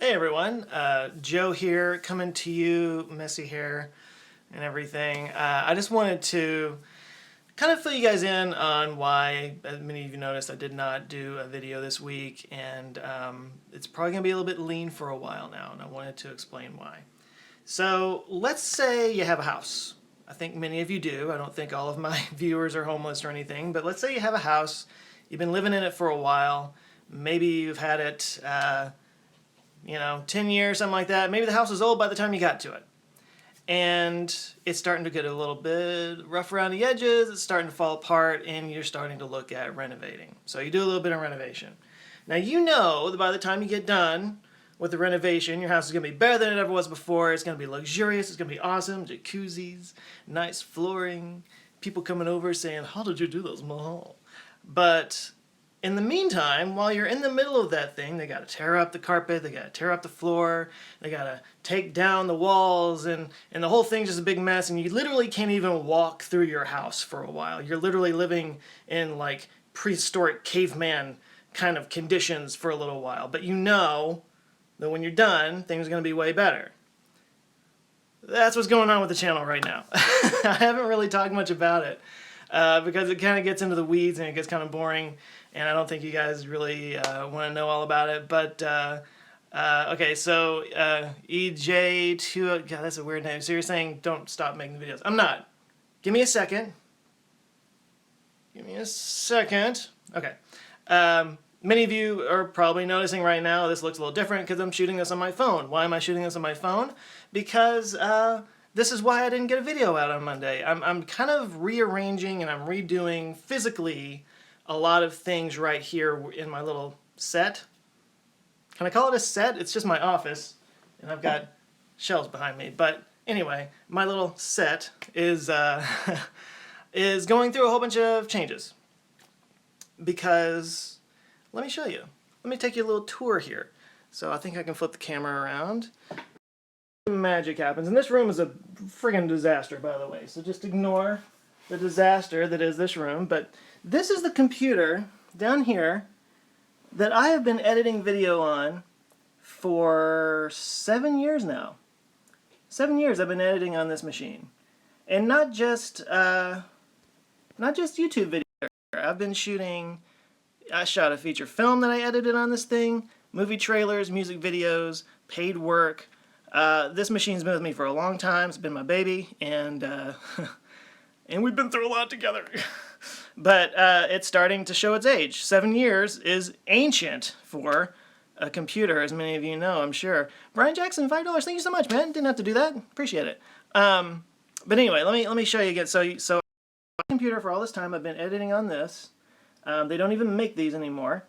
Hey everyone, Joe here, coming to you, messy hair and everything. I just wanted to kind of fill you guys in on why, as many of you noticed, I did not do a video this week, and it's probably going to be a little bit lean for a while now, and I wanted to explain why. So let's say you have a house. I think many of you do. I don't think all of my viewers are homeless or anything, but let's say you have a house, you've been living in it for a while, maybe you've had it 10 years, something like that. Maybe the house was old by the time you got to it. And it's starting to get a little bit rough around the edges, it's starting to fall apart, and you're starting to look at renovating. So you do a little bit of renovation. Now you know that by the time you get done with the renovation, your house is going to be better than it ever was before. It's going to be luxurious, it's going to be awesome, jacuzzis, nice flooring, people coming over saying, "How did you do those, Mahal?" But in the meantime, while you're in the middle of that thing, they got to tear up the carpet, they got to tear up the floor, they got to take down the walls, and the whole thing's just a big mess, and you literally can't even walk through your house for a while. You're literally living in like prehistoric caveman kind of conditions for a little while. But you know that when you're done, things are going to be way better. That's what's going on with the channel right now. I haven't really talked much about it because it kind of gets into the weeds and it gets kind of boring. And I don't think you guys really want to know all about it. But, okay, so EJ2, God, that's a weird name. So you're saying don't stop making the videos. I'm not. Give me a second. Give me a second. Okay. Many of you are probably noticing right now this looks a little different because I'm shooting this on my phone. Why am I shooting this on my phone? Because this is why I didn't get a video out on Monday. I'm kind of rearranging and I'm redoing physically a lot of things right here in my little set. Can I call it a set? It's just my office, and I've got shelves behind me. But anyway, my little set is is going through a whole bunch of changes. Because, let me show you. Let me take you a little tour here. So I think I can flip the camera around. Magic happens. And this room is a friggin' disaster, by the way. So just ignore the disaster that is this room. But this is the computer down here that I have been editing video on for 7 years now. 7 years I've been editing on this machine. And not just YouTube video. I've been shooting, I shot a feature film that I edited on this thing, movie trailers, music videos, paid work. This machine's been with me for a long time. It's been my baby, and and we've been through a lot together. But it's starting to show its age. 7 years is ancient for a computer, as many of you know, I'm sure. Brian Jackson, $5. Thank you so much, man. Didn't have to do that. Appreciate it. But anyway, let me show you again. So computer for all this time. I've been editing on this. They don't even make these anymore.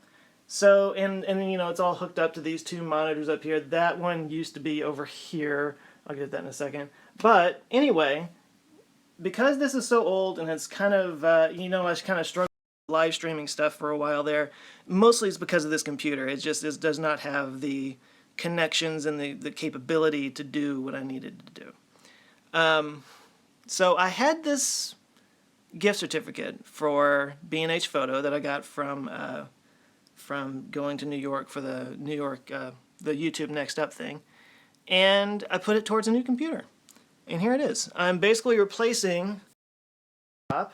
So, and you know, it's all hooked up to these two monitors up here. That one used to be over here. I'll get that in a second. But anyway, because this is so old and it's kind of, I kind of struggled with live streaming stuff for a while there. Mostly it's because of this computer. It does not have the connections and the capability to do what I needed to do. So I had this gift certificate for B&H Photo that I got from going to New York for the the YouTube Next Up thing, and I put it towards a new computer, and here it is. I'm basically replacing laptop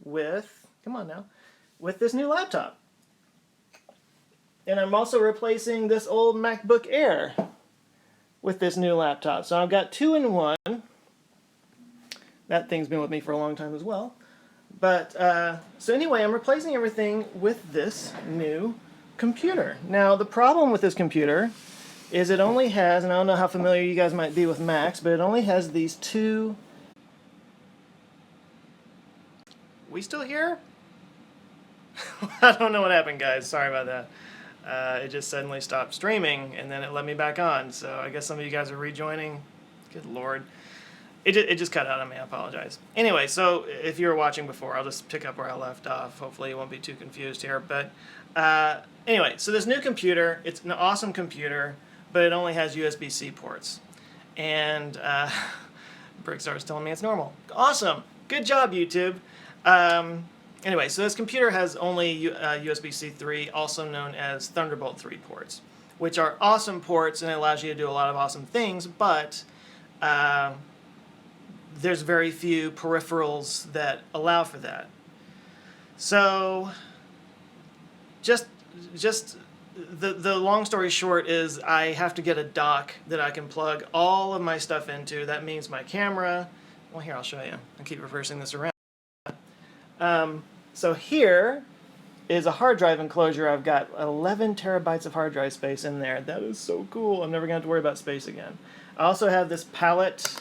with, come on now, with this new laptop, and I'm also replacing this old MacBook Air with this new laptop. So I've got two in one. That thing's been with me for a long time as well. But, so anyway, I'm replacing everything with this new computer. Now, the problem with this computer is it only has, and I don't know how familiar you guys might be with Macs, but it only has these two... We still here? I don't know what happened, guys. Sorry about that. It just suddenly stopped streaming, and then it let me back on. So I guess some of you guys are rejoining. Good Lord. It just cut out on me, I apologize. Anyway, so if you were watching before, I'll just pick up where I left off. Hopefully you won't be too confused here. But anyway, so this new computer, it's an awesome computer, but it only has USB-C ports. And Brickstar's telling me it's normal. Awesome! Good job, YouTube! Anyway, so this computer has only USB-C 3, also known as Thunderbolt 3 ports. which are awesome ports, and it allows you to do a lot of awesome things, but there's very few peripherals that allow for that. So just the long story short is I have to get a dock that I can plug all of my stuff into. That means my camera. Well, here, I'll show you. I'll keep reversing this around. So here is a hard drive enclosure. I've got 11 terabytes of hard drive space in there. That is so cool. I'm never going to have to worry about space again. I also have this palette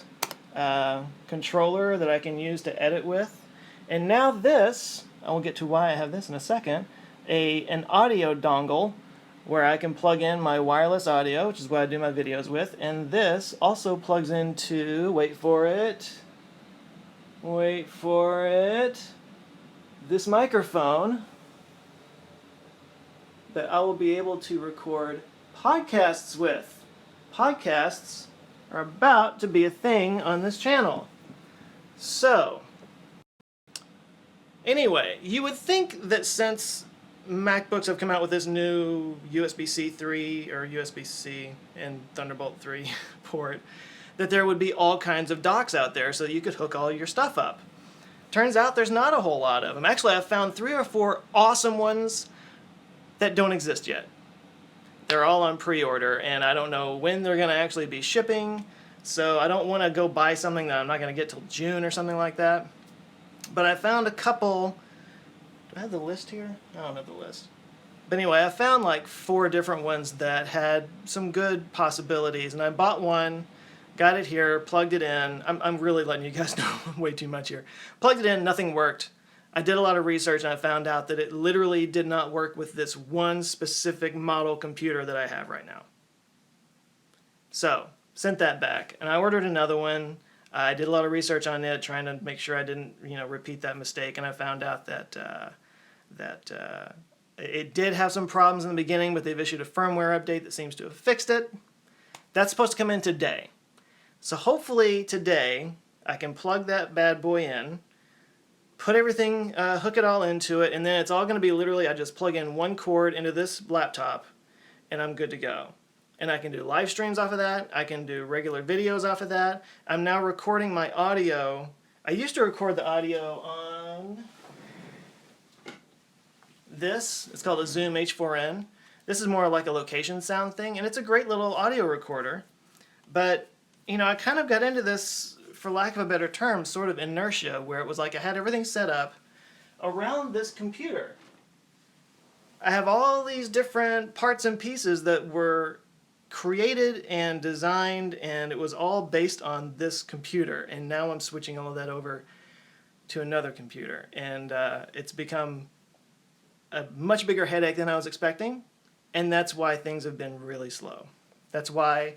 controller that I can use to edit with. And now this, I will get to why I have this in a second, an audio dongle where I can plug in my wireless audio, which is what I do my videos with. And this also plugs into, wait for it, this microphone that I will be able to record podcasts with. Podcasts are about to be a thing on this channel. So, anyway, you would think that since MacBooks have come out with this new USB-C 3 or USB-C and Thunderbolt 3 port, that there would be all kinds of docks out there so that you could hook all your stuff up. Turns out there's not a whole lot of them. Actually, I've found 3 or 4 awesome ones that don't exist yet. They're all on pre-order, and I don't know when they're going to actually be shipping, so I don't want to go buy something that I'm not going to get till June or something like that. But I found a couple. Do I have the list here? I don't have the list. But anyway, I found like 4 different ones that had some good possibilities, and I bought one, got it here, plugged it in. I'm really letting you guys know way too much here. Plugged it in, nothing worked. I did a lot of research, and I found out that it literally did not work with this one specific model computer that I have right now. So, sent that back, and I ordered another one. I did a lot of research on it, trying to make sure I didn't, repeat that mistake, and I found out that it did have some problems in the beginning, but they've issued a firmware update that seems to have fixed it. That's supposed to come in today. So hopefully today I can plug that bad boy in, put everything, hook it all into it, and then it's all going to be literally, I just plug in one cord into this laptop, and I'm good to go. And I can do live streams off of that. I can do regular videos off of that. I'm now recording my audio. I used to record the audio on this. It's called a Zoom H4n. This is more like a location sound thing, and it's a great little audio recorder. But, I kind of got into this, for lack of a better term, sort of inertia, where it was like I had everything set up around this computer. I have all these different parts and pieces that were created and designed, and it was all based on this computer, and now I'm switching all of that over to another computer, and it's become a much bigger headache than I was expecting, and that's why things have been really slow. That's why,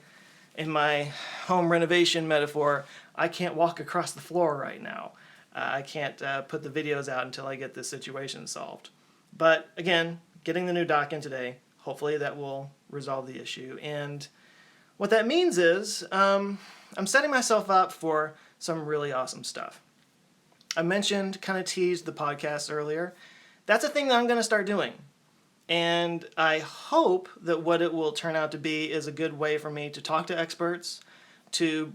in my home renovation metaphor, I can't walk across the floor right now. I can't put the videos out until I get this situation solved. But again, getting the new dock in today, hopefully that will resolve the issue. And what that means is I'm setting myself up for some really awesome stuff. I mentioned, kind of teased the podcast earlier. That's a thing that I'm going to start doing. And I hope that what it will turn out to be is a good way for me to talk to experts, to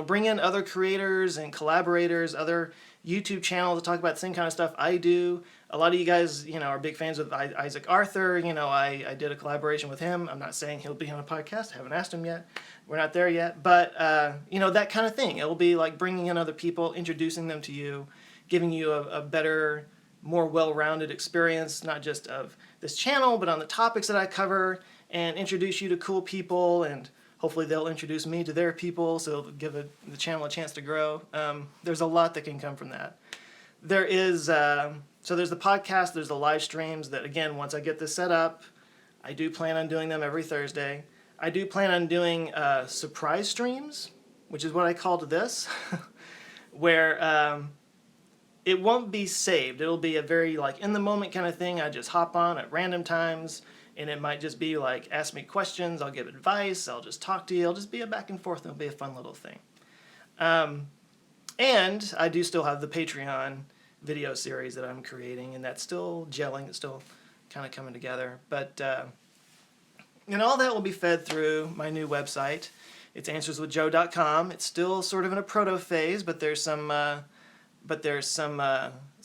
bring in other creators and collaborators, other YouTube channels to talk about the same kind of stuff I do. A lot of you guys, are big fans of Isaac Arthur. I did a collaboration with him. I'm not saying he'll be on a podcast. I haven't asked him yet. We're not there yet. But, that kind of thing. It will be like bringing in other people, introducing them to you, giving you a better, more well-rounded experience, not just of this channel, but on the topics that I cover, and introduce you to cool people, and hopefully they'll introduce me to their people, so it'll give the channel a chance to grow. There's a lot that can come from that. There is, so there's the podcast, there's the live streams that, again, once I get this set up, I do plan on doing them every Thursday. I do plan on doing surprise streams, which is what I called this, where it won't be saved. It'll be a very in-the-moment kind of thing. I just hop on at random times, and it might just be like, ask me questions, I'll give advice, I'll just talk to you, it'll just be a back and forth, it'll be a fun little thing. And I do still have the Patreon video series that I'm creating, and that's still gelling, it's still kind of coming together. But And all that will be fed through my new website. It's answerswithjoe.com. It's still sort of in a proto phase, but there's some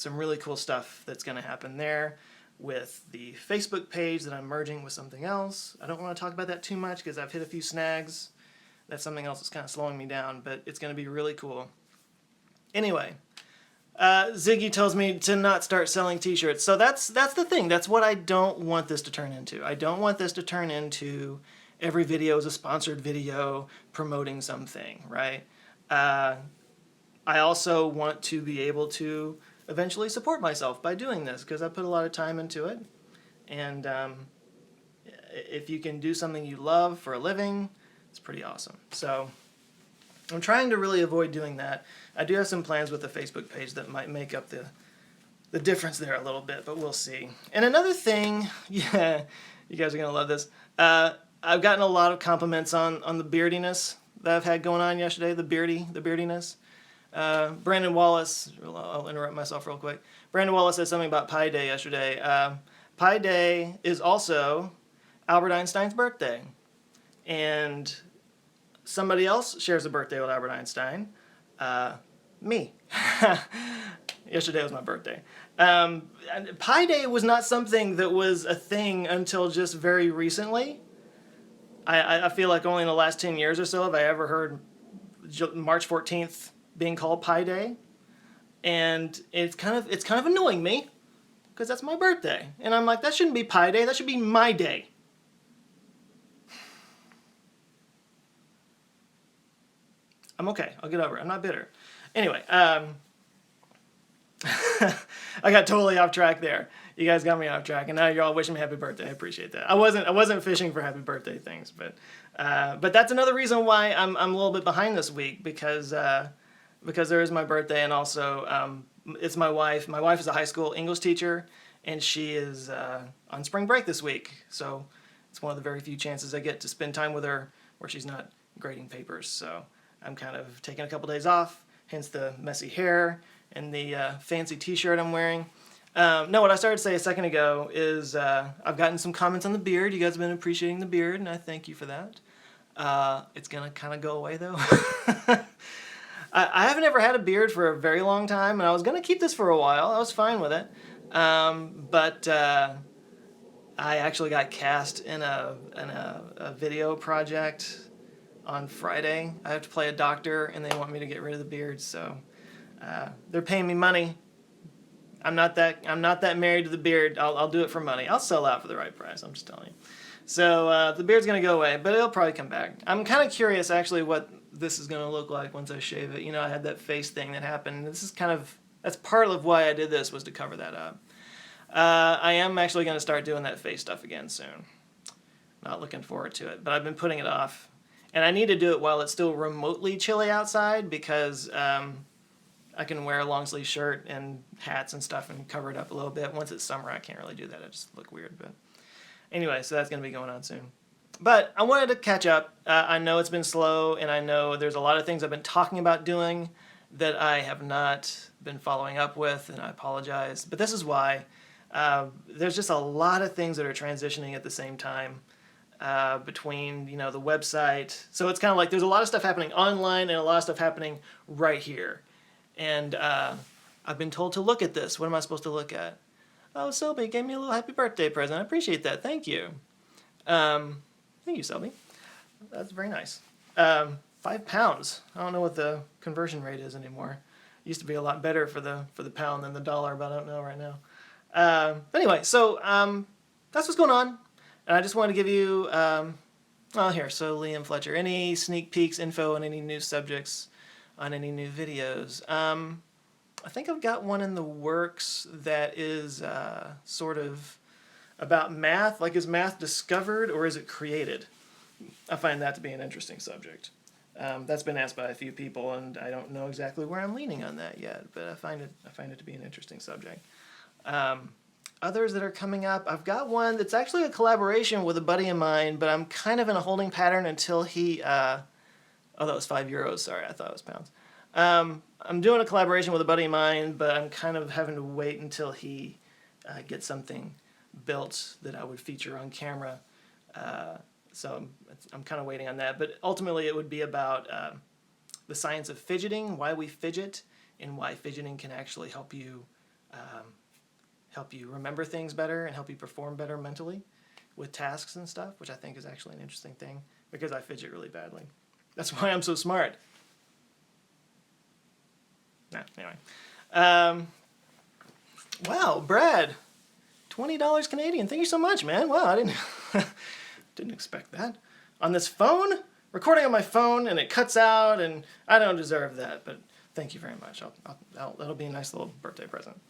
really cool stuff that's going to happen there with the Facebook page that I'm merging with something else. I don't want to talk about that too much because I've hit a few snags. That's something else that's kind of slowing me down, but it's going to be really cool. Anyway, Ziggy tells me to not start selling t-shirts. So that's the thing. That's what I don't want this to turn into. I don't want this to turn into every video is a sponsored video promoting something, right? I also want to be able to eventually support myself by doing this because I put a lot of time into it. And if you can do something you love for a living, it's pretty awesome. So I'm trying to really avoid doing that. I do have some plans with the Facebook page that might make up the difference there a little bit, but we'll see. And another thing, yeah, you guys are going to love this. I've gotten a lot of compliments on the beardiness that I've had going on yesterday, the beardiness. Brandon Wallace, I'll interrupt myself real quick. Brandon Wallace said something about Pi Day yesterday. Pi Day is also Albert Einstein's birthday. And somebody else shares a birthday with Albert Einstein. Me. Yesterday was my birthday. Pi Day was not something that was a thing until just very recently. I feel like only in the last 10 years or so have I ever heard March 14th being called Pi Day. And it's kind of annoying me because that's my birthday. And I'm like, that shouldn't be Pi Day, that should be my day. I'm okay. I'll get over it. I'm not bitter. Anyway, I got totally off track there. You guys got me off track, and now you're all wishing me happy birthday. I appreciate that. I wasn't fishing for happy birthday things, but that's another reason why I'm a little bit behind this week because there is my birthday, and also it's my wife. My wife is a high school English teacher, and she is on spring break this week. So it's one of the very few chances I get to spend time with her where she's not grading papers. So I'm kind of taking a couple days off, hence the messy hair and the fancy t-shirt I'm wearing. No, what I started to say a second ago is I've gotten some comments on the beard. You guys have been appreciating the beard, and I thank you for that. It's going to kind of go away, though. I haven't ever had a beard for a very long time, and I was going to keep this for a while. I was fine with it. But I actually got cast in a video project on Friday. I have to play a doctor, and they want me to get rid of the beard, so they're paying me money. I'm not that married to the beard. I'll do it for money. I'll sell out for the right price. I'm just telling you. So the beard's gonna go away, but it'll probably come back. I'm kind of curious actually what this is gonna look like once I shave it. You know, I had that face thing that happened. That's part of why I did this, was to cover that up. I am actually gonna start doing that face stuff again soon. Not looking forward to it, but I've been putting it off. And I need to do it while it's still remotely chilly outside because I can wear a long sleeve shirt and hats and stuff and cover it up a little bit. Once it's summer, I can't really do that. I just look weird. But anyway, so that's going to be going on soon. But I wanted to catch up. I know it's been slow, and I know there's a lot of things I've been talking about doing that I have not been following up with, and I apologize. But this is why. There's just a lot of things that are transitioning at the same time. Between the website, so it's kind of like there's a lot of stuff happening online and a lot of stuff happening right here, and I've been told to look at this. What am I supposed to look at? Oh, Selby gave me a little happy birthday present. I appreciate that. Thank you. Thank you, Selby. That's very nice. 5 pounds. I don't know what the conversion rate is anymore. It used to be a lot better for the pound than the dollar, but I don't know right now. But anyway, so that's what's going on. And I just want to give you, so Liam Fletcher, any sneak peeks, info on any new subjects, on any new videos. I think I've got one in the works that is sort of about math. Like, is math discovered or is it created? I find that to be an interesting subject. That's been asked by a few people, and I don't know exactly where I'm leaning on that yet, but I find it to be an interesting subject. Others that are coming up, I've got one that's actually a collaboration with a buddy of mine, but I'm kind of in a holding pattern until he, that was €5. Sorry, I thought it was pounds. I'm doing a collaboration with a buddy of mine, but I'm kind of having to wait until he gets something built that I would feature on camera So I'm kind of waiting on that. But ultimately, it would be about the science of fidgeting, why we fidget, and why fidgeting can actually help you remember things better and help you perform better mentally with tasks and stuff, which I think is actually an interesting thing because I fidget really badly. That's why I'm so smart. Anyway. Wow, Brad, $20 Canadian. Thank you so much, man. Wow, I didn't expect that. On this phone, recording on my phone, and it cuts out, and I don't deserve that, but thank you very much. That'll be a nice little birthday present.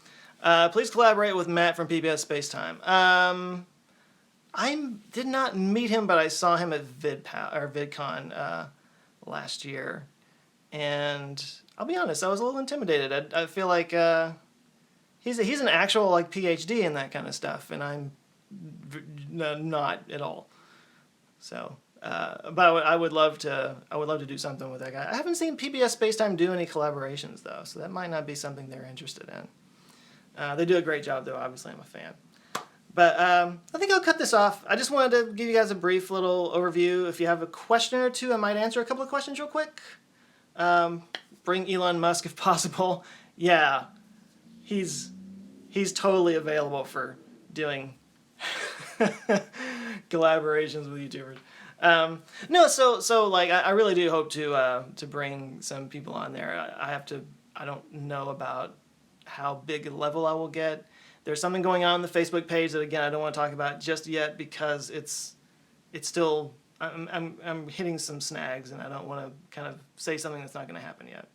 Please collaborate with Matt from PBS Spacetime. I did not meet him, but I saw him at VidCon last year, and I'll be honest, I was a little intimidated. I feel like he's an actual like PhD in that kind of stuff, and I'm not at all. So, but I would love to do something with that guy. I haven't seen PBS Spacetime do any collaborations though, so that might not be something they're interested in. They do a great job though. Obviously, I'm a fan. But I think I'll cut this off. I just wanted to give you guys a brief little overview. If you have a question or two, I might answer a couple of questions real quick. Bring Elon Musk if possible. Yeah, he's totally available for doing collaborations with YouTubers. No, so like I really do hope to bring some people on there. I don't know about how big a level I will get. There's something going on the Facebook page that again I don't want to talk about just yet because it's still I'm hitting some snags and I don't want to kind of say something that's not going to happen yet.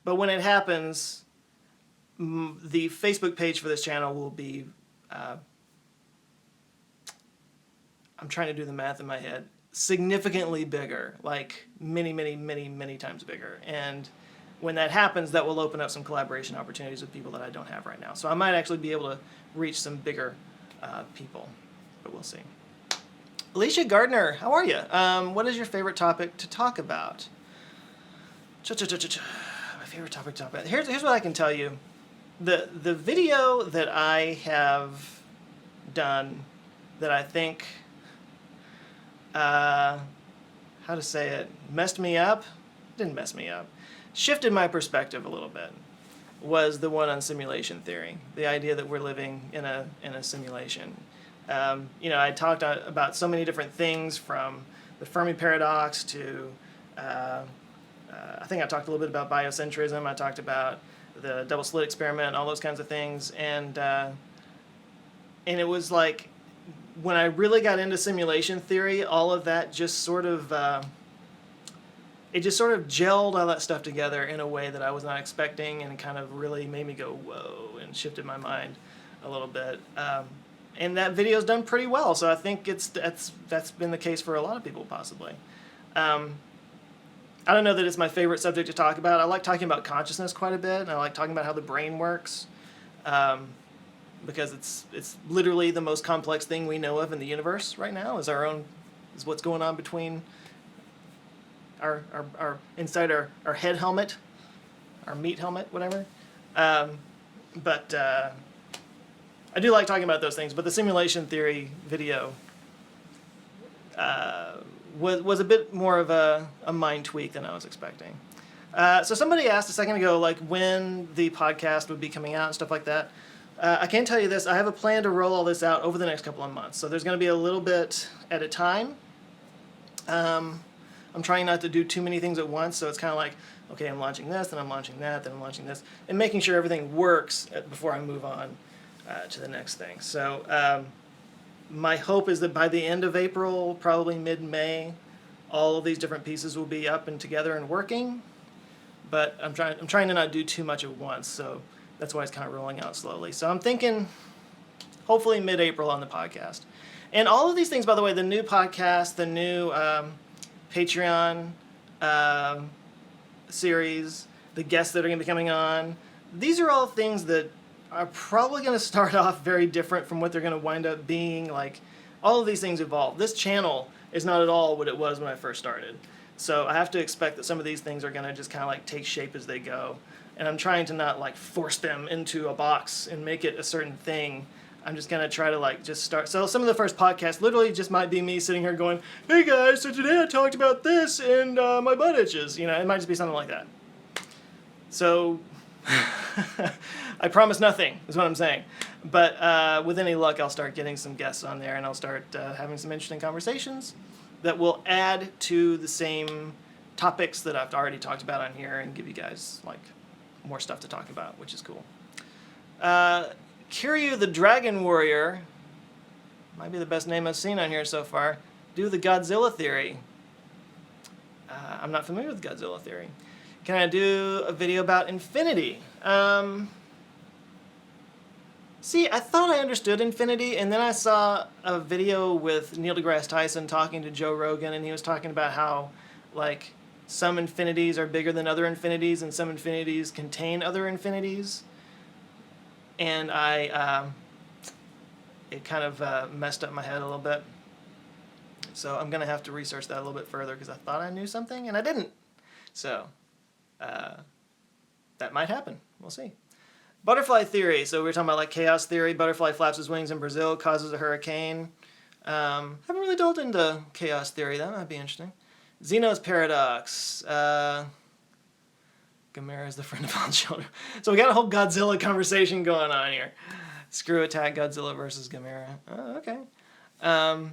But when it happens, the Facebook page for this channel will be I'm trying to do the math in my head, significantly bigger, like many times bigger. And when that happens, that will open up some collaboration opportunities with people that I don't have right now. So I might actually be able to reach some bigger people, but we'll see. Alicia Gardner, how are you? What is your favorite topic to talk about? My favorite topic to talk about. Here's what I can tell you. The video that I have done that I think, how to say it, messed me up? Didn't mess me up. Shifted my perspective a little bit was the one on simulation theory, the idea that we're living in a simulation. I talked about so many different things from the Fermi paradox to I think I talked a little bit about biocentrism. I talked about the double slit experiment, all those kinds of things, and it was like when I really got into simulation theory, all of that just sort of gelled all that stuff together in a way that I was not expecting, and kind of really made me go whoa and shifted my mind a little bit. And that video's done pretty well, so I think that's been the case for a lot of people possibly. I don't know that it's my favorite subject to talk about. I like talking about consciousness quite a bit, and I like talking about how the brain works, because it's literally the most complex thing we know of in the universe right now is what's going on between our inside our head helmet, our meat helmet, whatever. But I do like talking about those things. But the simulation theory video was a bit more of a mind tweak than I was expecting. So somebody asked a second ago, like when the podcast would be coming out and stuff like that. I can tell you this: I have a plan to roll all this out over the next couple of months. So there's going to be a little bit at a time. I'm trying not to do too many things at once, so it's kind of like, okay, I'm launching this, then I'm launching that, then I'm launching this, and making sure everything works before I move on to the next thing. So my hope is that by the end of April, probably mid-May, all of these different pieces will be up and together and working. But I'm trying to not do too much at once, so that's why it's kind of rolling out slowly. So I'm thinking hopefully mid-April on the podcast. And all of these things, by the way, the new podcast, the new Patreon series, the guests that are going to be coming on, these are all things that are probably going to start off very different from what they're going to wind up being. Like, all of these things evolve. This channel is not at all what it was when I first started. So I have to expect that some of these things are going to just kind of like take shape as they go. And I'm trying to not like force them into a box and make it a certain thing. I'm just gonna try to like just start. So some of the first podcasts literally just might be me sitting here going, "Hey guys, so today I talked about this and my butt itches." You know, it might just be something like that. So I promise nothing is what I'm saying. But with any luck, I'll start getting some guests on there, and I'll start having some interesting conversations that will add to the same topics that I've already talked about on here, and give you guys like more stuff to talk about, which is cool. Kiryu the Dragon Warrior, might be the best name I've seen on here so far. Do the Godzilla theory. I'm not familiar with Godzilla theory. Can I do a video about infinity? See, I thought I understood infinity, and then I saw a video with Neil deGrasse Tyson talking to Joe Rogan, and he was talking about how, like, some infinities are bigger than other infinities, and some infinities contain other infinities. And it kind of messed up my head a little bit. So I'm going to have to research that a little bit further, because I thought I knew something, and I didn't. So that might happen. We'll see. Butterfly theory. So we were talking about like chaos theory. Butterfly flaps his wings in Brazil, causes a hurricane. Haven't really delved into chaos theory. That might be interesting. Zeno's paradox. Gamera is the friend of all children. So we got a whole Godzilla conversation going on here. Screw attack Godzilla versus Gamera. Oh, okay. I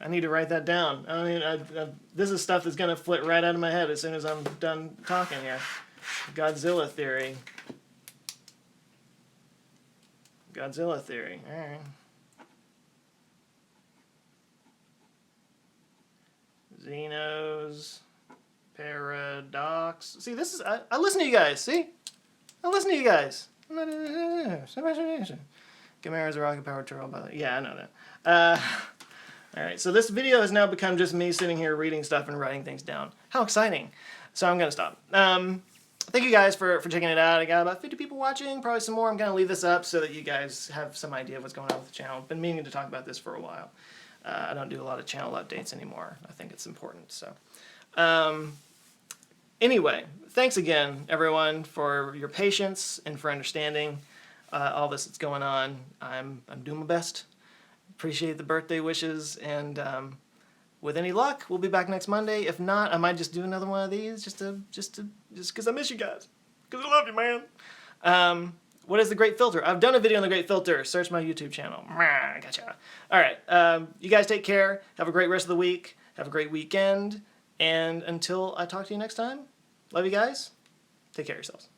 need to write that down. I mean, this is stuff that's going to flit right out of my head as soon as I'm done talking here. Godzilla theory. Godzilla theory. All right. Zeno's paradox. See, this is... I listen to you guys, see? I listen to you guys. Gamera's a rocket-powered turtle, by the way. Yeah, I know that. Alright, so this video has now become just me sitting here reading stuff and writing things down. How exciting. So I'm going to stop. Thank you guys for checking it out. I got about 50 people watching, probably some more. I'm going to leave this up so that you guys have some idea of what's going on with the channel. I've been meaning to talk about this for a while. I don't do a lot of channel updates anymore. I think it's important. So, anyway, thanks again, everyone, for your patience and for understanding all this that's going on. I'm doing my best. Appreciate the birthday wishes, and with any luck, we'll be back next Monday. If not, I might just do another one of these just because I miss you guys. Because I love you, man. What is the Great Filter? I've done a video on the Great Filter. Search my YouTube channel. Gotcha. All right. You guys take care. Have a great rest of the week. Have a great weekend. And until I talk to you next time, love you guys. Take care of yourselves.